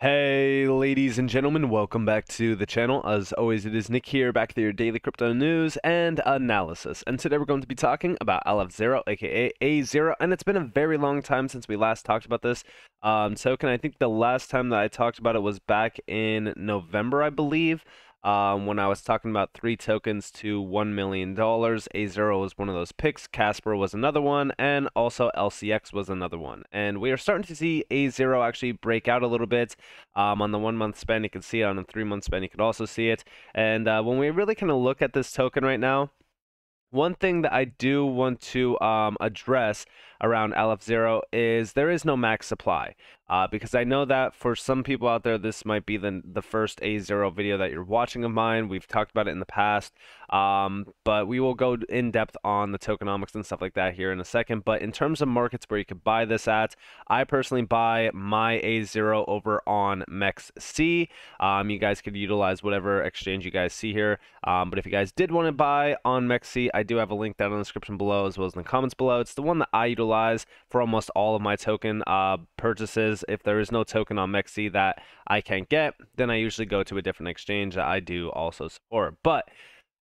Hey, ladies and gentlemen, welcome back to the channel. As always, it is Nick here, back with your daily crypto news and analysis. And today we're going to be talking about Aleph, aka Azero, and it's been a very long time since we last talked about this token. I think the last time that I talked about it was back in November, I believe. When I was talking about 3 tokens to $1 million. Azero was one of those picks, Casper was another one, and also LCX was another one. And we are starting to see Azero actually break out a little bit. On the 1 month span, you can see it. On the 3 month span, you can also see it. And when we really kind of look at this token right now, one thing that I do want to address around Aleph Zero is there is no max supply. Because I know that for some people out there, this might be the first A0 video that you're watching of mine. We've talked about it in the past, but we will go in depth on the tokenomics and stuff like that here in a second. But in terms of markets where you could buy this at, I personally buy my A0 over on MEXC. You guys could utilize whatever exchange you guys see here. But if you guys did want to buy on MEXC, I do have a link down in the description below as well as in the comments below. It's the one that I utilize for almost all of my token purchases. If there is no token on MEXC that I can't get, then I usually go to a different exchange that I do also support. But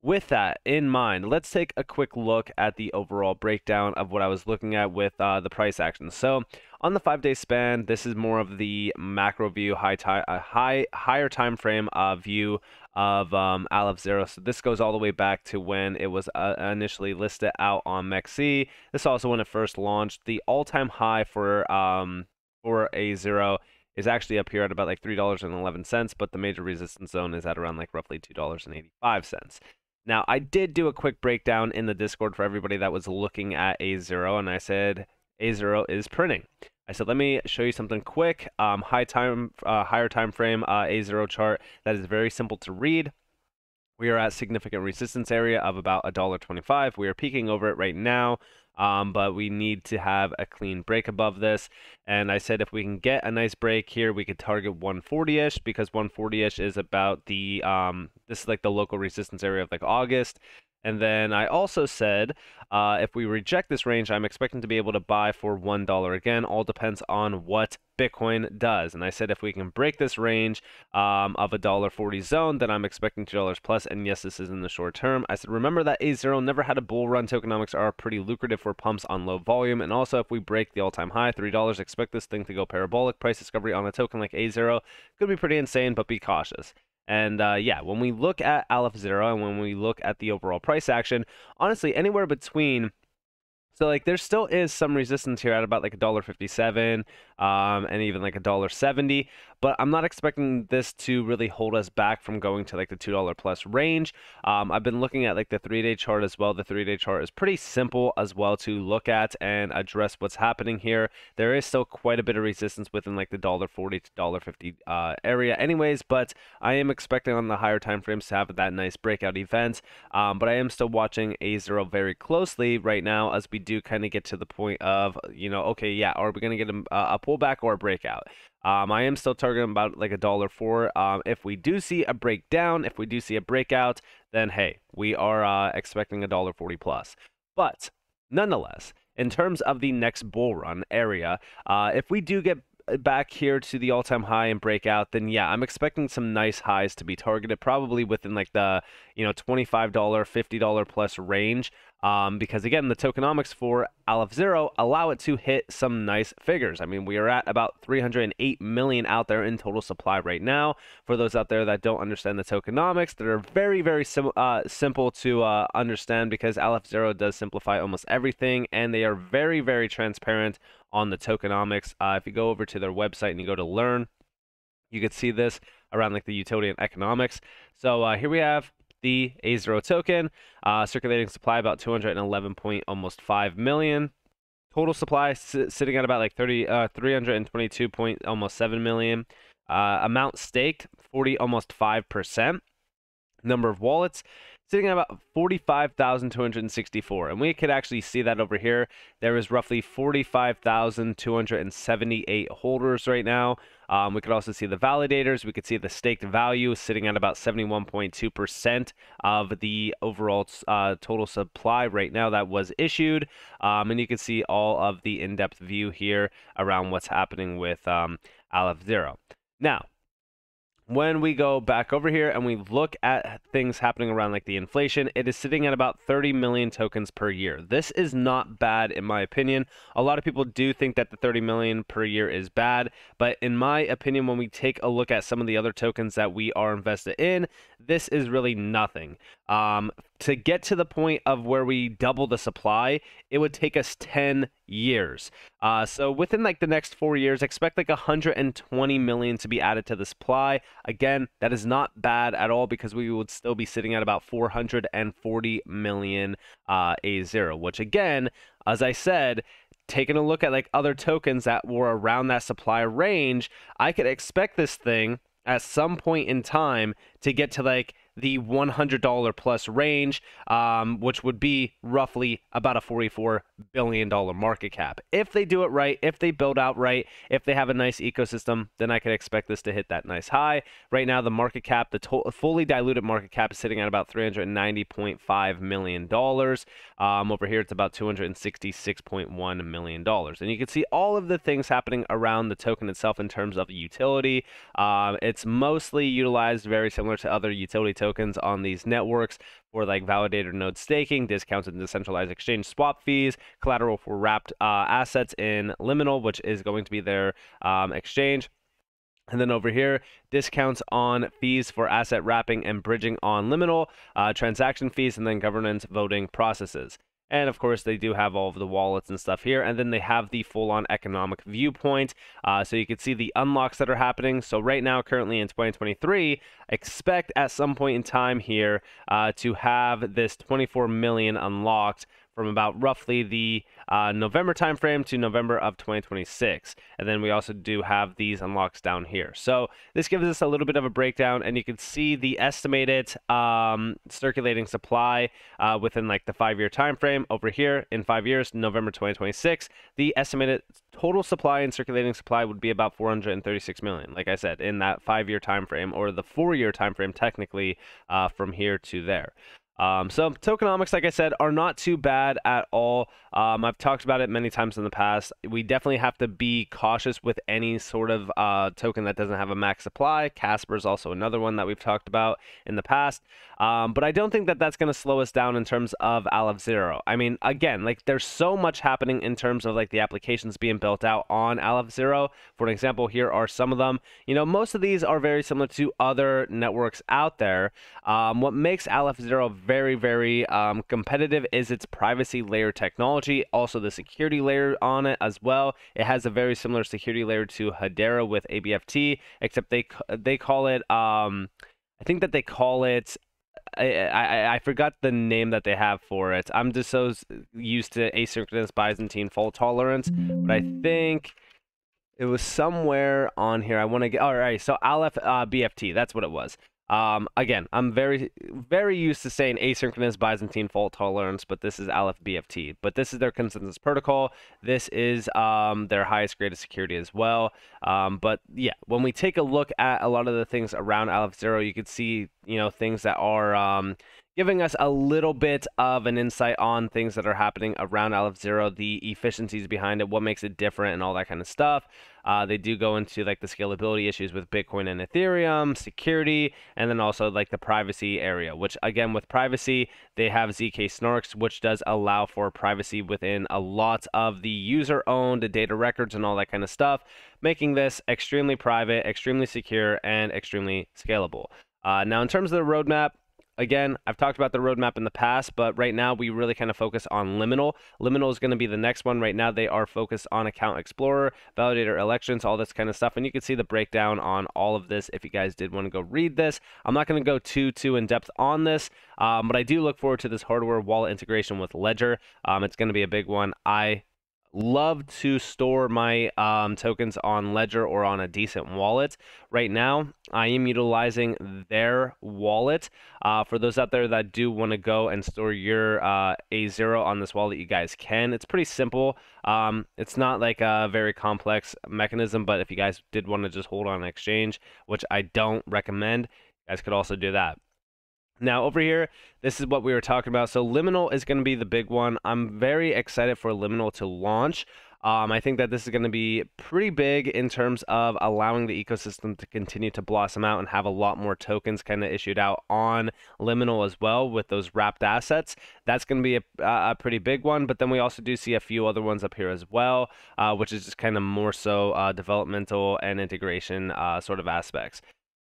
with that in mind, let's take a quick look at the overall breakdown of what I was looking at with the price action. So on the 5-day span, this is more of the macro view, higher time frame view of Aleph Zero. So this goes all the way back to when it was initially listed out on MEXC. This also when it first launched. The all-time high for A0 is actually up here at about like $3.11, but the major resistance zone is at around like roughly $2.85. Now, I did do a quick breakdown in the Discord for everybody that was looking at A0, and I said A0 is printing. I said, let me show you something quick. Higher time frame A0 chart that is very simple to read. We are at significant resistance area of about $1.25. We are peaking over it right now, but we need to have a clean break above this. And I said if we can get a nice break here, we could target 140-ish, because 140-ish is about the, this is like the local resistance area of like August. And then I also said, if we reject this range, I'm expecting to be able to buy for $1 again. All depends on what Bitcoin does. And I said if we can break this range of $1.40 zone, then I'm expecting $2 plus. And yes, this is in the short term. I said remember that A0 never had a bull run. Tokenomics are pretty lucrative for pumps on low volume. And also if we break the all-time high, $3, expect this thing to go parabolic. Price discovery on a token like A0 could be pretty insane, but be cautious. And yeah, when we look at Aleph Zero and when we look at the overall price action, honestly, anywhere between, so like there still is some resistance here at about like $1.57, and even like $1.70, but I'm not expecting this to really hold us back from going to like the $2 plus range. I've been looking at like the 3-day chart as well. The 3-day chart is pretty simple as well to look at and address what's happening here. There is still quite a bit of resistance within like the $1.40 to $1.50 area anyways, but I am expecting on the higher time frames to have that nice breakout event. But I am still watching A0 very closely right now as we do kind of get to the point of, you know, okay, yeah, are we going to get a pullback or a breakout? I am still targeting about like $1.04. If we do see a breakdown, if we do see a breakout, then hey, we are expecting $1.40 plus. But nonetheless, in terms of the next bull run area, if we do get back here to the all-time high and breakout, then yeah, I'm expecting some nice highs to be targeted, probably within like the, you know, $25, $50 plus range. Because again, the tokenomics for Aleph Zero allow it to hit some nice figures. I mean, we are at about 308 million out there in total supply right now. For those out there that don't understand the tokenomics, that are very, very simple to understand, because Aleph Zero does simplify almost everything, and they are very, very transparent on the tokenomics. If you go over to their website and you go to learn, you could see this around like the utility and economics. So here we have the A0 token, circulating supply about 211.5 million. Total supply sitting at about like 322.7 million. Amount staked almost 5%. Number of wallets sitting at about 45,264, and we could actually see that over here. There is roughly 45,278 holders right now. We could also see the validators. We could see the staked value sitting at about 71.2% of the overall total supply right now that was issued. And you can see all of the in-depth view here around what's happening with Aleph Zero. Now, when we go back over here and we look at things happening around like the inflation, it is sitting at about 30 million tokens per year. This is not bad in my opinion. A lot of people do think that the 30 million per year is bad, but in my opinion, when we take a look at some of the other tokens that we are invested in, this is really nothing. To get to the point of where we double the supply, it would take us 10 years. So within like the next 4 years, expect like 120 million to be added to the supply. Again, that is not bad at all because we would still be sitting at about 440 million Azero, which again, as I said, taking a look at like other tokens that were around that supply range, I could expect this thing at some point in time to get to like the $100 plus range, which would be roughly about a $44 billion market cap. If they do it right, if they build out right, if they have a nice ecosystem, then I could expect this to hit that nice high. Right now, the market cap, the fully diluted market cap is sitting at about $390.5 million. Over here, it's about $266.1 million. And you can see all of the things happening around the token itself in terms of utility. It's mostly utilized very similar to other utility tokens on these networks for like validator node staking, discounted and decentralized exchange swap fees, collateral for wrapped assets in Liminal, which is going to be their exchange. And then over here, discounts on fees for asset wrapping and bridging on Liminal, transaction fees, and then governance voting processes. And of course, they do have all of the wallets and stuff here. And then they have the full-on economic viewpoint. So you can see the unlocks that are happening. So right now, currently in 2023, expect at some point in time here to have this 24 million unlocked from about roughly the November timeframe to November of 2026. And then we also do have these unlocks down here. So this gives us a little bit of a breakdown, and you can see the estimated circulating supply within like the 5-year time frame over here. In 5 years, November 2026, the estimated total supply and circulating supply would be about 436 million. Like I said, in that 5-year time frame, or the 4-year time frame technically, from here to there. So tokenomics, like I said, are not too bad at all. I've talked about it many times in the past. We definitely have to be cautious with any sort of token that doesn't have a max supply. Casper is also another one that we've talked about in the past. But I don't think that that's going to slow us down in terms of Aleph Zero. I mean, again, like there's so much happening in terms of like the applications being built out on Aleph Zero. For an example, here are some of them. You know, most of these are very similar to other networks out there. What makes Aleph Zero very, very competitive is its privacy layer technology, also the security layer on it as well. It has a very similar security layer to Hedera with ABFT, except they call it, I think that they call it, I forgot the name that they have for it. I'm just so used to asynchronous Byzantine fault tolerance, but I think it was somewhere on here. I want to get, all right, so Aleph BFT, that's what it was. Again, I'm very, very used to saying asynchronous Byzantine fault tolerance, but this is Aleph BFT. But this is their consensus protocol. This is their highest grade of security as well. But yeah, when we take a look at a lot of the things around Aleph Zero, you can see, you know, things that are giving us a little bit of an insight on things that are happening around Aleph Zero, the efficiencies behind it, what makes it different, and all that kind of stuff. They do go into like the scalability issues with Bitcoin and Ethereum, security, and then also like the privacy area, which again, with privacy, they have ZK Snarks, which does allow for privacy within a lot of the user-owned data records and all that kind of stuff, making this extremely private, extremely secure, and extremely scalable. Now, in terms of the roadmap, again, I've talked about the roadmap in the past, but right now we really kind of focus on Liminal. Liminal is going to be the next one. Right now they are focused on Account Explorer, Validator Elections, all this kind of stuff. And you can see the breakdown on all of this if you guys did want to go read this. I'm not going to go too in depth on this, but I do look forward to this hardware wallet integration with Ledger. It's going to be a big one. I love to store my tokens on Ledger or on a DCENT wallet. Right now, I am utilizing their wallet. For those out there that do want to go and store your Azero on this wallet, you guys can. It's pretty simple. It's not like a very complex mechanism, but if you guys did want to just hold on an exchange, which I don't recommend, you guys could also do that. Now over here, this is what we were talking about. So Liminal is going to be the big one. I'm very excited for Liminal to launch. I think that this is going to be pretty big in terms of allowing the ecosystem to continue to blossom out and have a lot more tokens kind of issued out on Liminal as well with those wrapped assets. That's going to be a pretty big one. But then we also do see a few other ones up here as well, which is just kind of more so developmental and integration sort of aspects.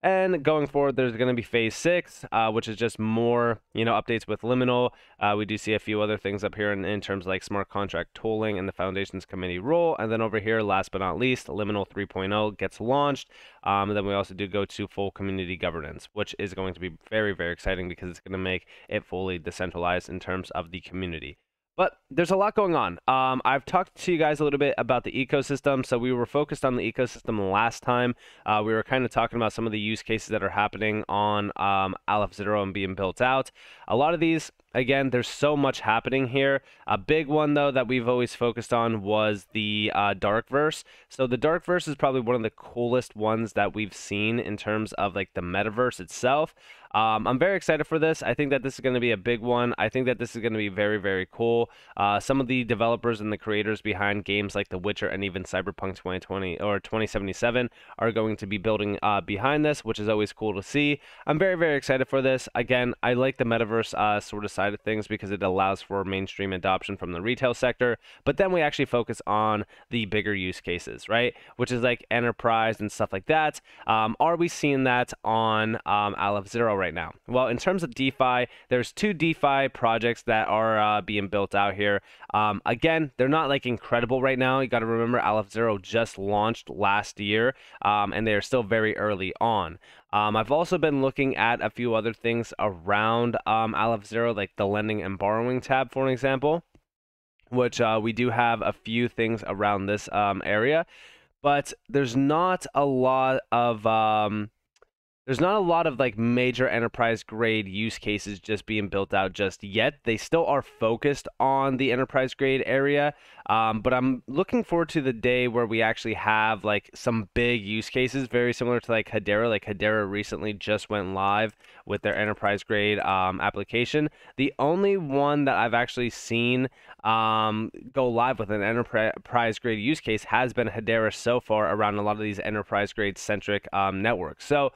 And going forward, there's going to be phase 6, which is just more, updates with Liminal. We do see a few other things up here in terms of like smart contract tooling and the Foundations Committee role. And then over here, last but not least, Liminal 3.0 gets launched. And then we also do go to full community governance, which is going to be very, very exciting because it's going to make it fully decentralized in terms of the community. But there's a lot going on. I've talked to you guys a little bit about the ecosystem. So we were focused on the ecosystem last time. We were kind of talking about some of the use cases that are happening on Aleph Zero and being built out. A lot of these, again, there's so much happening here. A big one, though, that we've always focused on was the Darkverse. So the Darkverse is probably one of the coolest ones that we've seen in terms of like the metaverse itself. I'm very excited for this. I think that this is going to be a big one. I think that this is going to be very, very cool. Some of the developers and the creators behind games like The Witcher and even Cyberpunk 2020 or 2077 are going to be building behind this, which is always cool to see. I'm very, very excited for this. Again, I like the metaverse sort of side of things because it allows for mainstream adoption from the retail sector. But then we actually focus on the bigger use cases, right? Which is like enterprise and stuff like that. Are we seeing that on Aleph Zero right now? Well, in terms of DeFi, there's 2 DeFi projects that are being built out here. Again, they're not like incredible right now. You got to remember Aleph Zero just launched last year, and they're still very early on. I've also been looking at a few other things around Aleph Zero, like the lending and borrowing tab, for an example, which we do have a few things around this area, but there's not a lot of like major enterprise grade use cases just being built out just yet. They still are focused on the enterprise grade area, but I'm looking forward to the day where we actually have like some big use cases very similar to like Hedera. Like Hedera recently just went live with their enterprise grade application. The only one that I've actually seen go live with an enterprise grade use case has been Hedera so far around a lot of these enterprise grade centric networks. So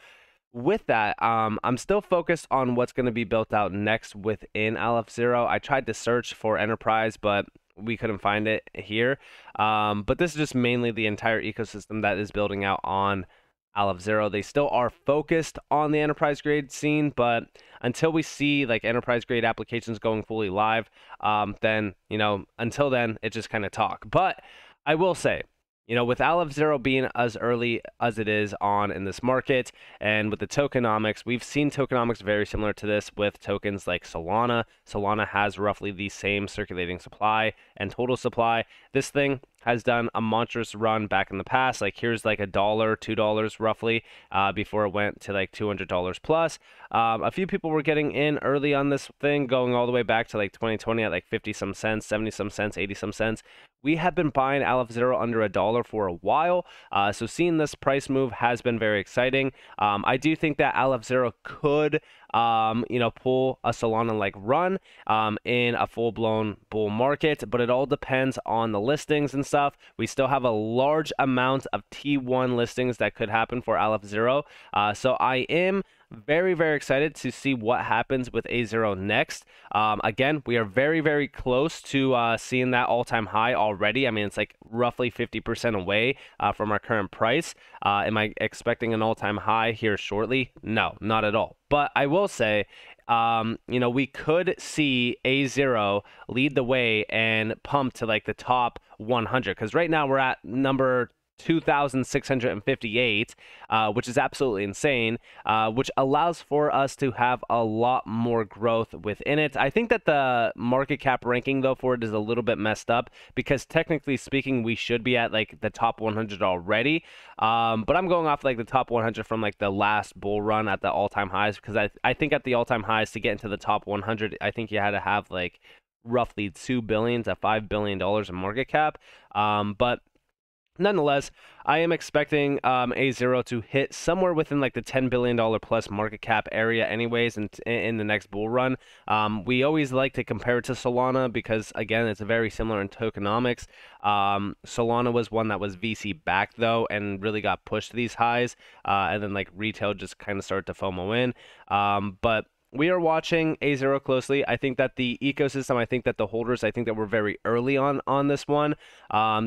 with that, I'm still focused on what's going to be built out next within Aleph Zero. I tried to search for enterprise, but we couldn't find it here. But this is just mainly the entire ecosystem that is building out on Aleph Zero. They still are focused on the enterprise grade scene, but until we see like enterprise grade applications going fully live, then, until then, it's just kind of talk. But I will say, with Aleph Zero being as early as it is on in this market, and with the tokenomics, we've seen tokenomics very similar to this with tokens like Solana. Solana has roughly the same circulating supply and total supply. This thing has done a monstrous run back in the past. Like here's like $1, $2 roughly, before it went to like $200 plus. A few people were getting in early on this thing, going all the way back to like 2020 at like 50 some cents, 70 some cents, 80 some cents. We have been buying Aleph Zero under $1 for a while, so seeing this price move has been very exciting. I do think that Aleph Zero could pull a Solana-like run in a full-blown bull market, but it all depends on the listings and stuff. We still have a large amount of T1 listings that could happen for Aleph Zero, so I am very, very excited to see what happens with A0 next. Again, we are very, very close to seeing that all-time high already. I mean, it's like roughly 50% away from our current price. Am I expecting an all-time high here shortly? No, not at all. But I will say, we could see A0 lead the way and pump to like the top 100, because right now we're at number 2,658, which is absolutely insane, which allows for us to have a lot more growth within it. I think that the market cap ranking, though, for it is a little bit messed up, because technically speaking, we should be at like the top 100 already. But I'm going off like the top 100 from like the last bull run at the all-time highs, because I think at the all-time highs to get into the top 100, I think you had to have like roughly $2 billion to $5 billion in market cap. But Nonetheless, I am expecting Azero to hit somewhere within like the $10 billion plus market cap area anyways in the next bull run. We always like to compare it to Solana because, again, it's very similar in tokenomics. Solana was one that was VC backed, though, and really got pushed to these highs. And then like retail just kind of started to FOMO in. But we are watching Azero closely. I think that the ecosystem, I think that the holders, I think that we're very early on this one.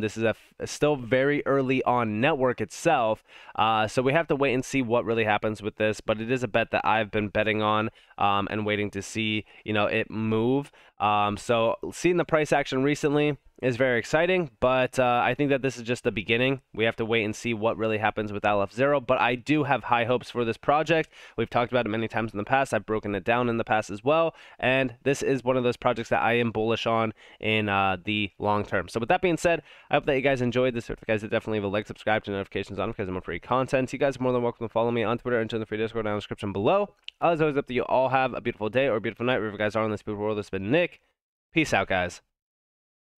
This is still very early on network itself. So we have to wait and see what really happens with this. But it is a bet that I've been betting on and waiting to see, it move. So seeing the price action recently is very exciting, but I think that this is just the beginning. We have to wait and see what really happens with Aleph Zero, but I do have high hopes for this project. We've talked about it many times in the past. I've broken it down in the past as well, and this is one of those projects that I am bullish on in the long term. So with that being said, I hope that you guys enjoyed this. If you guys did, definitely leave a like, subscribe, to notifications on because I'm on free content. You guys are more than welcome to follow me on Twitter and join the free Discord down in the description below. As always, hope that you all have a beautiful day or a beautiful night wherever you guys are in this beautiful world. This has been Nick. Peace out, guys.